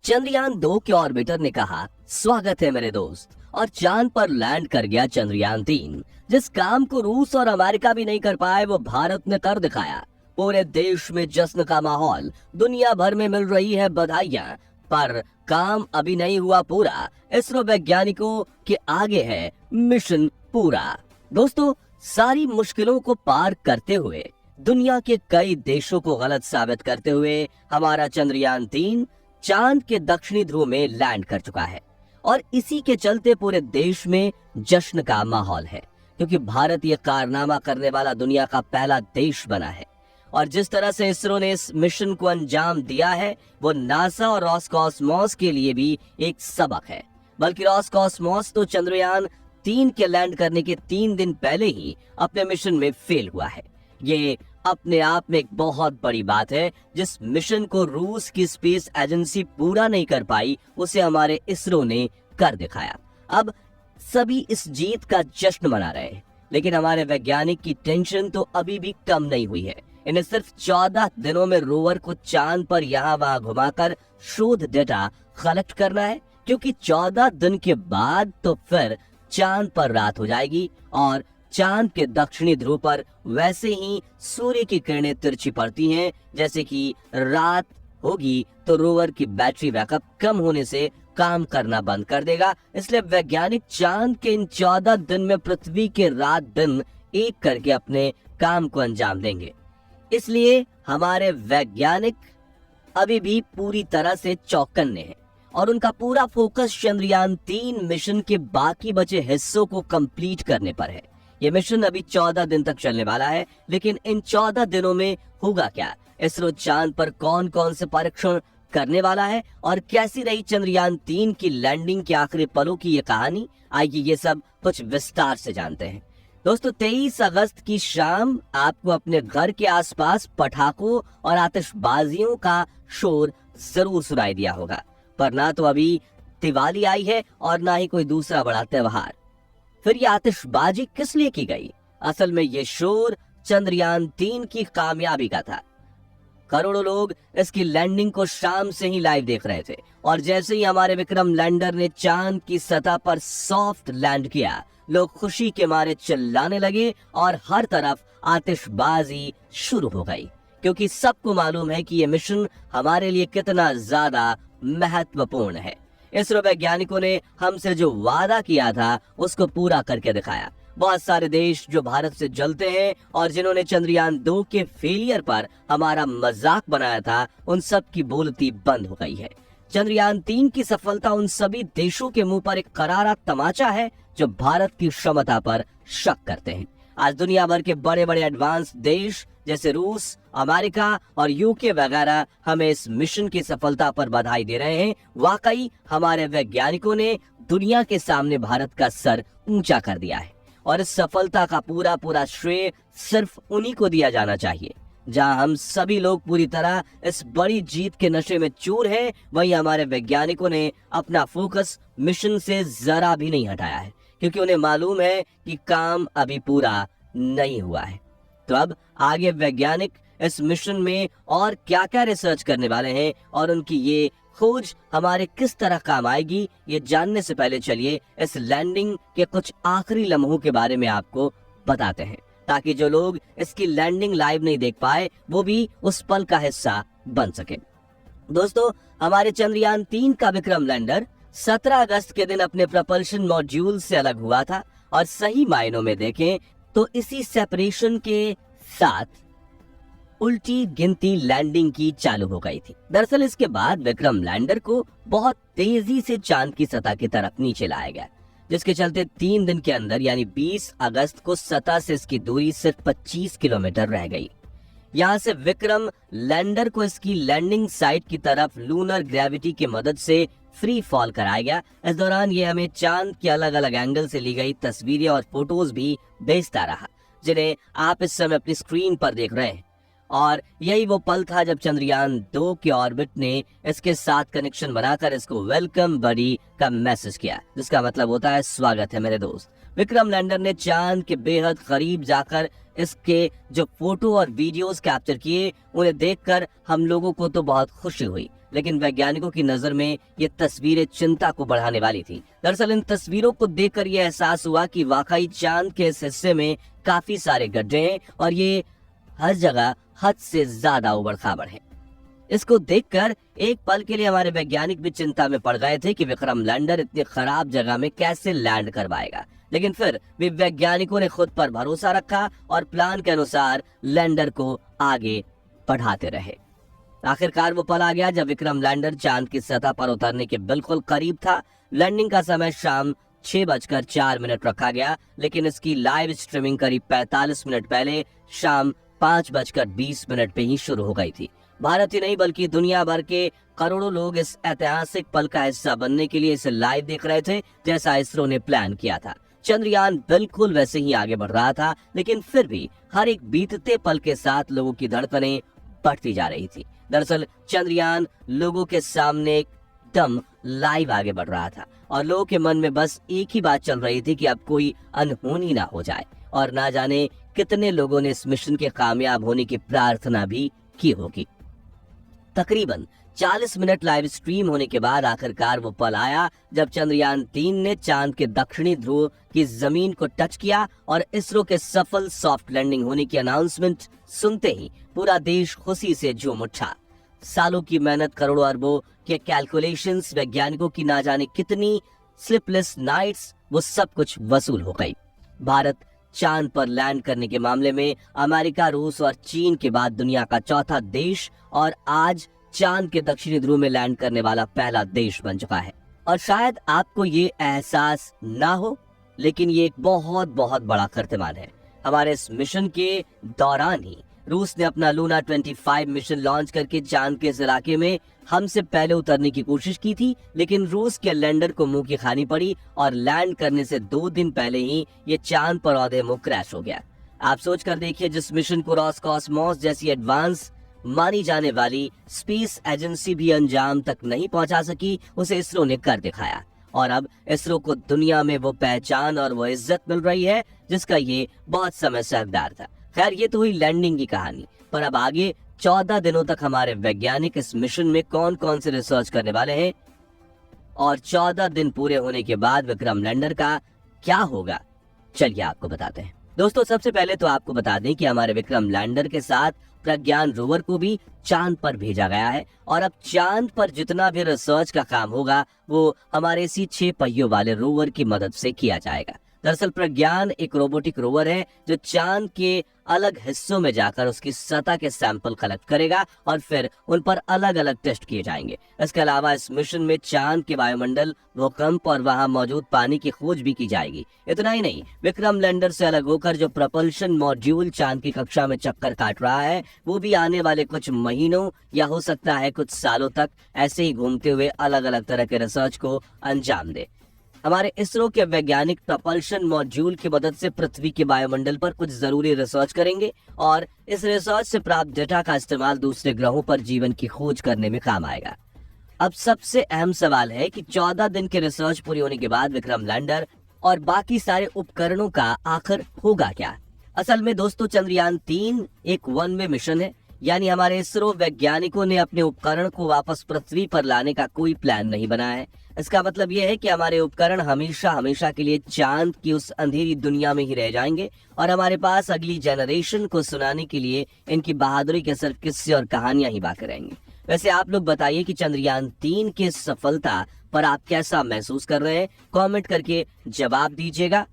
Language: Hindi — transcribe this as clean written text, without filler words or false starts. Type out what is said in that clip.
चंद्रयान 2 के ऑर्बिटर ने कहा, स्वागत है मेरे दोस्त, और चांद पर लैंड कर गया चंद्रयान 3। जिस काम को रूस और अमेरिका भी नहीं कर पाए वो भारत ने कर दिखाया। पूरे देश में जश्न का माहौल, दुनिया भर में मिल रही है बधाइयां, पर काम अभी नहीं हुआ पूरा। इसरो वैज्ञानिकों के आगे है मिशन पूरा। दोस्तों, सारी मुश्किलों को पार करते हुए, दुनिया के कई देशों को गलत साबित करते हुए हमारा चंद्रयान 3 चांद के दक्षिणी ध्रुव में लैंड कर चुका है। और इसी के चलते पूरे देश में जश्न का माहौल है, क्योंकि भारत ये कारनामा करने वाला दुनिया का पहला देश बना है। और जिस तरह से इसरो ने इस मिशन को अंजाम दिया है वो नासा और रॉसकॉस्मोस के लिए भी एक सबक है। बल्कि रॉसकॉस्मोस तो चंद्रयान 3 के लैंड करने के 3 दिन पहले ही अपने मिशन में फेल हुआ है। ये अपने आप में एक बहुत बड़ी बात है। जिस मिशन को रूस की स्पेस एजेंसी पूरा नहीं कर पाई उसे हमारे इसरो ने कर दिखाया। अब सभी इस जीत का जश्न मना रहे हैं, लेकिन हमारे वैज्ञानिक की टेंशन तो अभी भी कम नहीं हुई है। इन्हें सिर्फ 14 दिनों में रोवर को चांद पर यहाँ वहां घुमाकर शोध डेटा कलेक्ट करना है, क्योंकि 14 दिन के बाद तो फिर चांद पर रात हो जाएगी और चांद के दक्षिणी ध्रुव पर वैसे ही सूर्य की किरणें तिरछी पड़ती हैं। जैसे कि रात होगी तो रोवर की बैटरी बैकअप कम होने से काम करना बंद कर देगा। इसलिए वैज्ञानिक चांद के इन 14 दिन में पृथ्वी के रात दिन एक करके अपने काम को अंजाम देंगे। इसलिए हमारे वैज्ञानिक अभी भी पूरी तरह से चौकन्ने हैं और उनका पूरा फोकस चंद्रयान 3 मिशन के बाकी बचे हिस्सों को कंप्लीट करने पर है। ये मिशन अभी 14 दिन तक चलने वाला है, लेकिन इन 14 दिनों में होगा क्या? इसरो चांद पर कौन कौन से परीक्षण करने वाला है और कैसी रही चंद्रयान 3 की लैंडिंग के आखिरी पलों की ये कहानी? आइए ये सब कुछ विस्तार से जानते हैं। दोस्तों, 23 अगस्त की शाम आपको अपने घर के आसपास पटाखों और आतिशबाजियों का शोर जरूर सुनाई दिया होगा, पर ना तो अभी दिवाली आई है और ना ही कोई दूसरा बड़ा त्योहार। फिर ये आतिशबाजी किस लिए की गई? असल में ये शोर चंद्रयान 3 की कामयाबी का था। करोड़ों लोग इसकी लैंडिंग को शाम से ही लाइव देख रहे थे और जैसे ही हमारे विक्रम लैंडर ने चांद की सतह पर सॉफ्ट लैंड किया, लोग खुशी के मारे चिल्लाने लगे और हर तरफ आतिशबाजी शुरू हो गई, क्योंकि सबको मालूम है कि ये मिशन हमारे लिए कितना ज्यादा महत्वपूर्ण है। इसरो वैज्ञानिकों ने हमसे जो वादा किया था उसको पूरा करके दिखाया। बहुत सारे देश जो भारत से जलते हैं और जिन्होंने चंद्रयान 2 के फेलियर पर हमारा मजाक बनाया था, उन सब की बोलती बंद हो गई है। चंद्रयान 3 की सफलता उन सभी देशों के मुंह पर एक करारा तमाचा है जो भारत की क्षमता पर शक करते हैं। आज दुनिया भर के बड़े बड़े एडवांस देश जैसे रूस, अमेरिका और यूके वगैरह हमें इस मिशन की सफलता पर बधाई दे रहे हैं। वाकई हमारे वैज्ञानिकों ने दुनिया के सामने भारत का सर ऊंचा कर दिया है और इस सफलता का पूरा श्रेय सिर्फ उन्हीं को दिया जाना चाहिए। जहां हम सभी लोग पूरी तरह इस बड़ी जीत के नशे में चूर हैं, वहीं हमारे वैज्ञानिकों ने अपना फोकस मिशन से जरा भी नहीं हटाया है, क्योंकि उन्हें मालूम है कि काम अभी पूरा नहीं हुआ है। तो अब आगे वैज्ञानिक इस मिशन में और क्या क्या रिसर्च करने वाले हैं और उनकी ये खोज हमारे किस तरह काम आएगी, ये जानने से पहले चलिए इस लैंडिंग के कुछ आखिरी लम्हों के बारे में आपको बताते हैं, ताकि जो लोग इसकी लैंडिंग लाइव नहीं देख पाए वो भी उस पल का हिस्सा बन सके। दोस्तों, हमारे चंद्रयान 3 का विक्रम लैंडर 17 अगस्त के दिन अपने प्रपल्शन मॉड्यूल से अलग हुआ था और सही मायनों में देखें तो इसी सेपरेशन के साथ उल्टी गिनती लैंडिंग की चालू हो गई थी। दरअसल इसके बाद विक्रम लैंडर को बहुत तेजी से चांद की सतह की तरफ नीचे लाया गया, जिसके चलते 3 दिन के अंदर यानी 20 अगस्त को सतह से इसकी दूरी सिर्फ 25 किलोमीटर रह गई। यहाँ से विक्रम लैंडर को इसकी लैंडिंग साइट की तरफ लूनर ग्रेविटी की मदद से फ्री फॉल कराया गया। इस दौरान ये हमें चांद के अलग अलग एंगल से ली गई तस्वीरें और फोटोज भी भेजता रहा, जिन्हें आप इस समय अपनी स्क्रीन पर देख रहे हैं। और यही वो पल था जब चंद्रयान 2 के ऑर्बिट ने इसके साथ कनेक्शन बनाकर इसको वेलकम बडी का मैसेज किया, जिसका मतलब होता है स्वागत है मेरे दोस्त। विक्रम लैंडर ने चांद के बेहद करीब जाकर इसके जो फोटो और वीडियोस कैप्चर किए, उन्हें देखकर हम लोगों को तो बहुत खुशी हुई, लेकिन वैज्ञानिकों की नजर में ये तस्वीरें चिंता को बढ़ाने वाली थी। दरअसल इन तस्वीरों को देखकर यह एहसास हुआ कि वाकई चांद के इस हिस्से में काफी सारे गड्ढे हैं और ये हर जगह हद से ज्यादा उबड़ खाबड़ है। इसको देखकर एक पल के लिए हमारे वैज्ञानिक भी चिंता में पड़ गए थे कि विक्रम लैंडर इतनी खराब जगह में कैसे लैंड कर पाएगा, लेकिन फिर भी वैज्ञानिकों ने खुद पर भरोसा रखा और प्लान के अनुसार लैंडर को आगे बढ़ाते रहे। आखिरकार वो पल आ गया जब विक्रम लैंडर चांद की सतह पर उतरने के बिल्कुल करीब था। लैंडिंग का समय शाम 6:04 रखा गया, लेकिन इसकी लाइव स्ट्रीमिंग करीब 45 मिनट पहले शाम 5:20 पे ही शुरू हो गई थी। भारत ही नहीं बल्कि दुनिया भर के करोड़ों लोग इस ऐतिहासिक पल का हिस्सा बनने के लिए इसे लाइव देख रहे थे, जैसा इसरो ने प्लान किया था। चंद्रयान बिल्कुल वैसे ही आगे बढ़ रहा था, लेकिन फिर भी हर एक बीतते पल के साथ लोगों की धड़कनें बढ़ती जा रही थी। दरअसल चंद्रयान लोगों के सामने एकदम लाइव आगे बढ़ रहा था और लोगों के मन में बस एक ही बात चल रही थी कि अब कोई अनहोनी ना हो जाए, और ना जाने कितने लोगों ने इस मिशन के कामयाब होने की प्रार्थना भी की होगी। तकरीबन 40 मिनट लाइव स्ट्रीम होने के बाद आखिरकार वो पल आया जब चंद्रयान 3 ने चांद के दक्षिणी ध्रुव की जमीन को टच किया और इसरो के सफल सॉफ्ट लैंडिंग होने की अनाउंसमेंट सुनते ही पूरा देश खुशी से झूम उठा। सालों की मेहनत, करोड़ों अरबों के कैलकुलेशंस, वैज्ञानिकों की ना जाने कितनी स्लीपलेस नाइट्स, वो सब कुछ वसूल हो गई। भारत चांद पर लैंड करने के मामले में अमेरिका, रूस और चीन के बाद दुनिया का चौथा देश और आज चांद के दक्षिणी ध्रुव में लैंड करने वाला पहला देश बन चुका है। और शायद आपको ये एहसास ना हो, लेकिन ये एक बहुत बहुत बड़ा कीर्तिमान है। हमारे इस मिशन के दौरान ही रूस ने अपना लूना 25 मिशन लॉन्च करके चांद के इस इलाके में हमसे पहले उतरने की कोशिश की थी, लेकिन रूस के लैंडर को मुंह की खानी पड़ी और लैंड करने से 2 दिन पहले ही ये चांद पर औदे मुंह क्रैश हो गया। आप सोच कर देखिए, जिस मिशन को रॉसकॉस्मोस जैसी एडवांस मानी जाने वाली स्पेस एजेंसी भी अंजाम तक नहीं पहुंचा सकी, उसे इसरो ने कर दिखाया। और अब इसरो को दुनिया में वो पहचान और वो इज्जत मिल रही है जिसका ये बहुत समय से हकदार था। खैर, ये तो हुई लैंडिंग की कहानी, पर अब आगे 14 दिनों तक हमारे वैज्ञानिक इस मिशन में कौन कौन से रिसर्च करने वाले हैं और 14 दिन पूरे होने के बाद विक्रम लैंडर का क्या होगा, चलिए आपको बताते हैं। दोस्तों, सबसे पहले तो आपको बता दें कि हमारे विक्रम लैंडर के साथ प्रज्ञान रोवर को भी चांद पर भेजा गया है और अब चांद पर जितना भी रिसर्च का काम होगा वो हमारे इसी 6 पहियों वाले रोवर की मदद से किया जाएगा। दरअसल प्रज्ञान एक रोबोटिक रोवर है जो चांद के अलग हिस्सों में जाकर उसकी सतह के सैंपल कलेक्ट करेगा और फिर उन पर अलग अलग टेस्ट किए जाएंगे। इसके अलावा इस मिशन में चांद के वायुमंडल, भूकंप और वहां मौजूद पानी की खोज भी की जाएगी। इतना ही नहीं, विक्रम लैंडर से अलग होकर जो प्रपल्शन मॉड्यूल चांद की कक्षा में चक्कर काट रहा है वो भी आने वाले कुछ महीनों या हो सकता है कुछ सालों तक ऐसे ही घूमते हुए अलग अलग तरह के रिसर्च को अंजाम दे। हमारे इसरो के वैज्ञानिक प्रपल्शन मॉड्यूल की मदद से पृथ्वी के वायुमंडल पर कुछ जरूरी रिसर्च करेंगे और इस रिसर्च से प्राप्त डेटा का इस्तेमाल दूसरे ग्रहों पर जीवन की खोज करने में काम आएगा। अब सबसे अहम सवाल है कि 14 दिन के रिसर्च पूरी होने के बाद विक्रम लैंडर और बाकी सारे उपकरणों का आखिर होगा क्या। असल में दोस्तों, चंद्रयान 3 एक वन वे मिशन है, यानी हमारे इसरो वैज्ञानिकों ने अपने उपकरण को वापस पृथ्वी पर लाने का कोई प्लान नहीं बनाया है। इसका मतलब यह है कि हमारे उपकरण हमेशा हमेशा के लिए चांद की उस अंधेरी दुनिया में ही रह जाएंगे और हमारे पास अगली जनरेशन को सुनाने के लिए इनकी बहादुरी के सिर्फ किस्से और कहानियां ही बाकी रहेंगी। वैसे आप लोग बताइए कि चंद्रयान 3 की सफलता पर आप कैसा महसूस कर रहे हैं, कमेंट करके जवाब दीजिएगा।